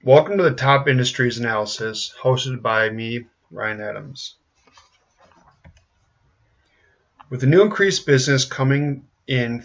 Welcome to the Top Industries Analysis, hosted by me, Ryan Adams. With the new increased business coming in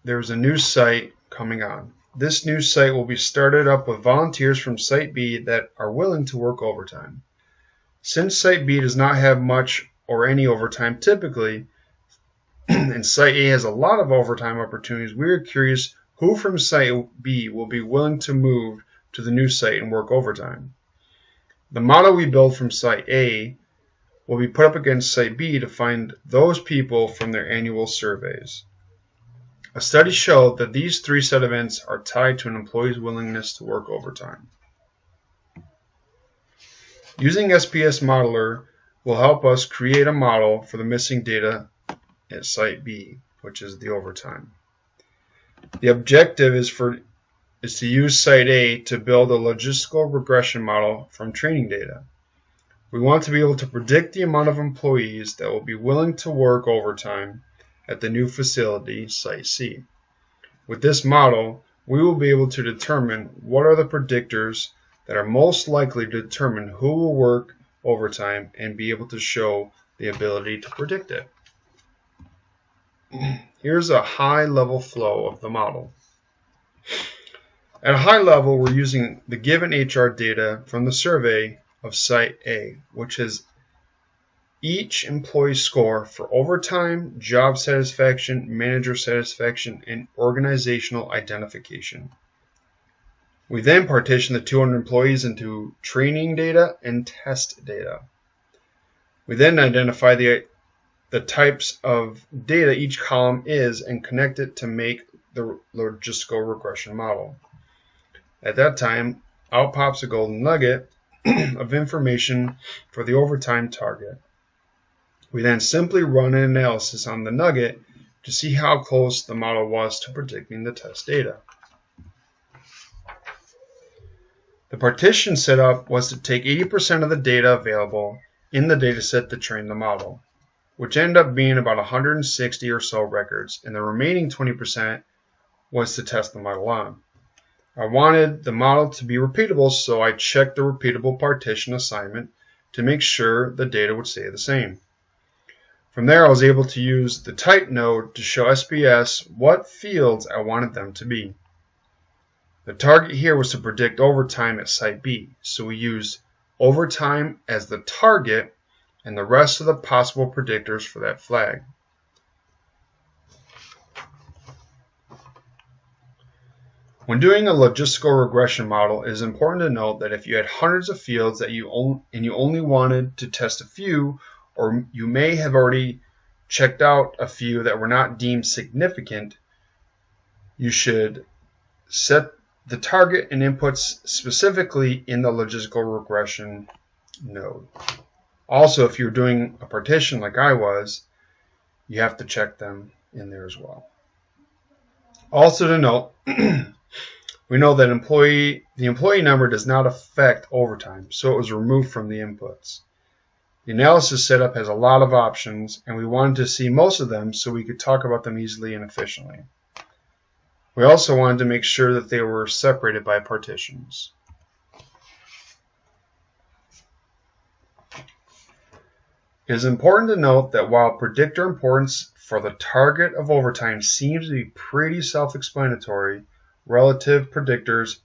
there's a new site coming on. This new site will be started up with volunteers from Site B that are willing to work overtime. Since Site B does not have much or any overtime typically, and Site A has a lot of overtime opportunities, we are curious who from Site B will be willing to move to the new site and work overtime. The model we build from Site A will be put up against Site B to find those people from their annual surveys. A study showed that these three set events are tied to an employee's willingness to work overtime. Using SPS Modeler will help us create a model for the missing data at Site B, which is the overtime. The objective is to use Site A to build a logistical regression model from training data. We want to be able to predict the amount of employees that will be willing to work overtime at the new facility, Site C. With this model, we will be able to determine what are the predictors that are most likely to determine who will work overtime and be able to show the ability to predict it. Here's a high-level flow of the model. At a high level, we're using the given HR data from the survey of Site A, which has each employee score for overtime, job satisfaction, manager satisfaction, and organizational identification. We then partition the 200 employees into training data and test data. We then identify the types of data each column is and connect it to make the logistical regression model. At that time, out pops a golden nugget of information for the overtime target. We then simply run an analysis on the nugget to see how close the model was to predicting the test data. The partition setup was to take 80% of the data available in the dataset to train the model, which ended up being about 160 or so records, and the remaining 20% was to test the model on. I wanted the model to be repeatable, so I checked the repeatable partition assignment to make sure the data would stay the same. From there, I was able to use the type node to show SPS what fields I wanted them to be. The target here was to predict overtime at Site B, so we used overtime as the target and the rest of the possible predictors for that flag. When doing a logistical regression model, it is important to note that if you had hundreds of fields and you only wanted to test a few, or you may have already checked out a few that were not deemed significant, you should set the target and inputs specifically in the logistical regression node. Also, if you're doing a partition like I was, you have to check them in there as well. Also to note, we know that the employee number does not affect overtime, so it was removed from the inputs. The analysis setup has a lot of options, and we wanted to see most of them so we could talk about them easily and efficiently. We also wanted to make sure that they were separated by partitions. It is important to note that while predictor importance for the target of overtime seems to be pretty self-explanatory, relative predictors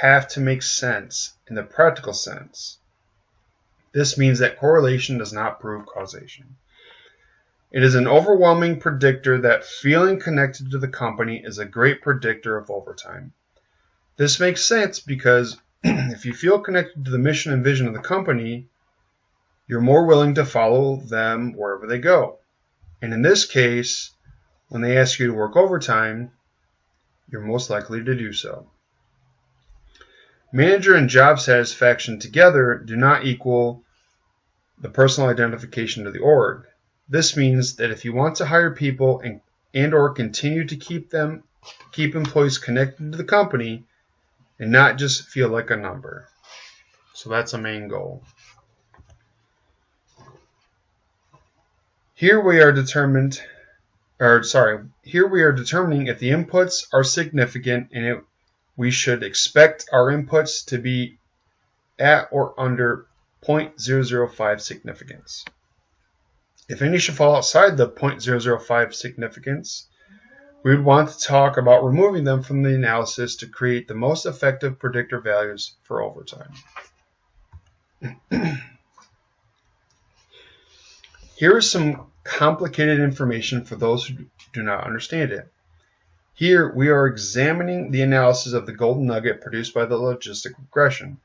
have to make sense in the practical sense. This means that correlation does not prove causation. It is an overwhelming predictor that feeling connected to the company is a great predictor of overtime. This makes sense because if you feel connected to the mission and vision of the company, you're more willing to follow them wherever they go. And in this case, when they ask you to work overtime, you're most likely to do so. Manager and job satisfaction together do not equal the personal identification to the org. This means that if you want to hire people and or continue to keep employees connected to the company and not just feel like a number. So that's a main goal. Here we are determining if the inputs are significant and we should expect our inputs to be at or under 0.005 significance. If any should fall outside the 0.005 significance, we would want to talk about removing them from the analysis to create the most effective predictor values for overtime. Here is some complicated information for those who do not understand it. Here we are examining the analysis of the golden nugget produced by the logistic regression.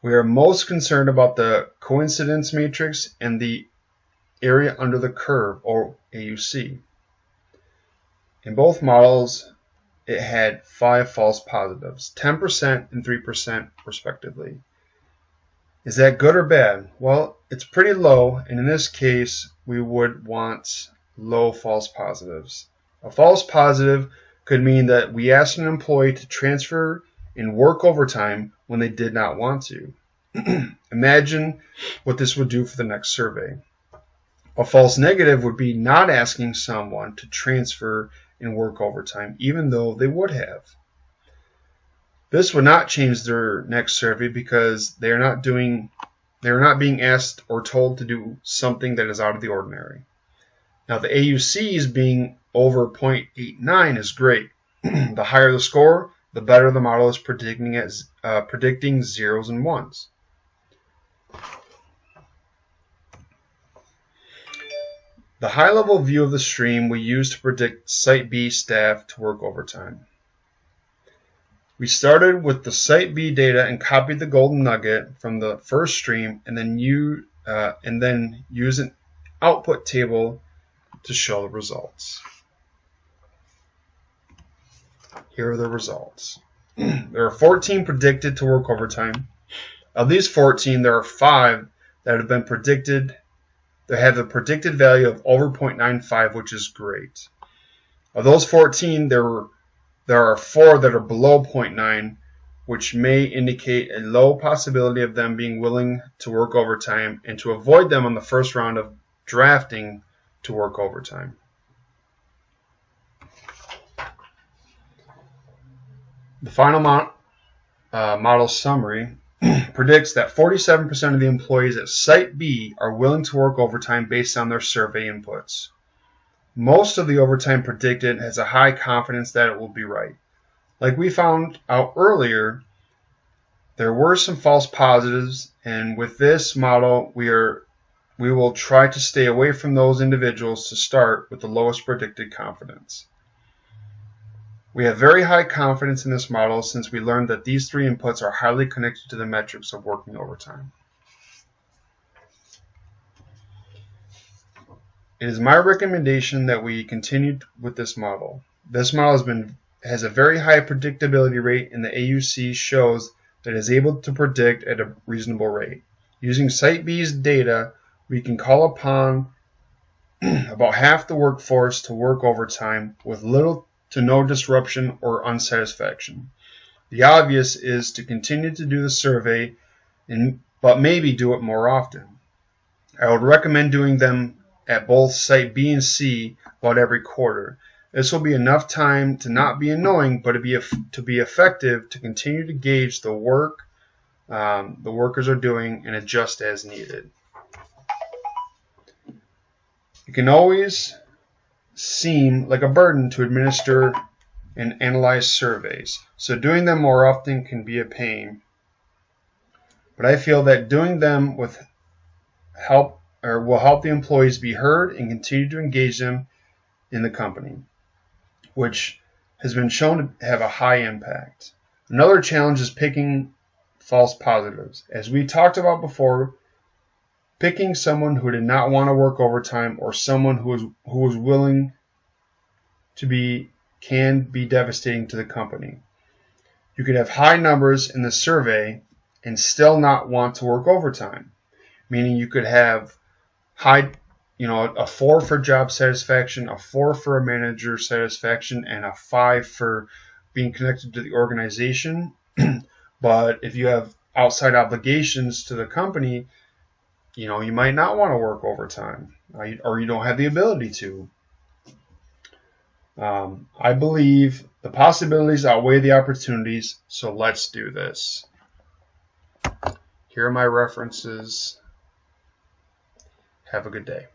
We are most concerned about the coincidence matrix and the area under the curve, or AUC. In both models, it had 5 false positives, 10% and 3% respectively. Is that good or bad? Well, it's pretty low, and in this case, we would want low false positives. A false positive could mean that we asked an employee to transfer and work overtime when they did not want to. Imagine what this would do for the next survey. A false negative would be not asking someone to transfer and work overtime, even though they would have. This would not change their next survey because they are not being asked or told to do something that is out of the ordinary. Now the AUCs being over 0.89 is great. The higher the score, the better the model is predicting zeros and ones. The high-level view of the stream we use to predict Site B staff to work overtime. We started with the Site B data and copied the golden nugget from the first stream, and then use an output table to show the results. Here are the results. There are 14 predicted to work overtime. Of these 14, there are 5 that have been predicted. They have a predicted value of over 0.95, which is great. Of those 14, there are 4 that are below 0.9, which may indicate a low possibility of them being willing to work overtime and to avoid them on the first round of drafting to work overtime. The final model summary predicts that 47% of the employees at Site B are willing to work overtime based on their survey inputs. Most of the overtime predicted has a high confidence that it will be right. Like we found out earlier, there were some false positives, and with this model, we will try to stay away from those individuals to start with the lowest predicted confidence. We have very high confidence in this model since we learned that these 3 inputs are highly connected to the metrics of working overtime. It is my recommendation that we continue with this model. This model has a very high predictability rate, and the AUC shows that it is able to predict at a reasonable rate. Using Site B's data, we can call upon about half the workforce to work overtime with little to no disruption or unsatisfaction. The obvious is to continue to do the survey, but maybe do it more often. I would recommend doing them at both Site B and C about every quarter. This will be enough time to not be annoying, but to be effective to continue to gauge the work the workers are doing and adjust as needed. It can always seem like a burden to administer and analyze surveys, so doing them more often can be a pain. But I feel that doing them will help the employees be heard and continue to engage them in the company, which has been shown to have a high impact. Another challenge is picking false positives. As we talked about before, picking someone who did not want to work overtime or someone who was willing to can be devastating to the company. You could have high numbers in the survey and still not want to work overtime, meaning you could have a 4 for job satisfaction, a 4 for a manager satisfaction, and a 5 for being connected to the organization. But if you have outside obligations to the company, you might not want to work overtime, or you don't have the ability to. I believe the possibilities outweigh the opportunities, so let's do this. Here are my references. Have a good day.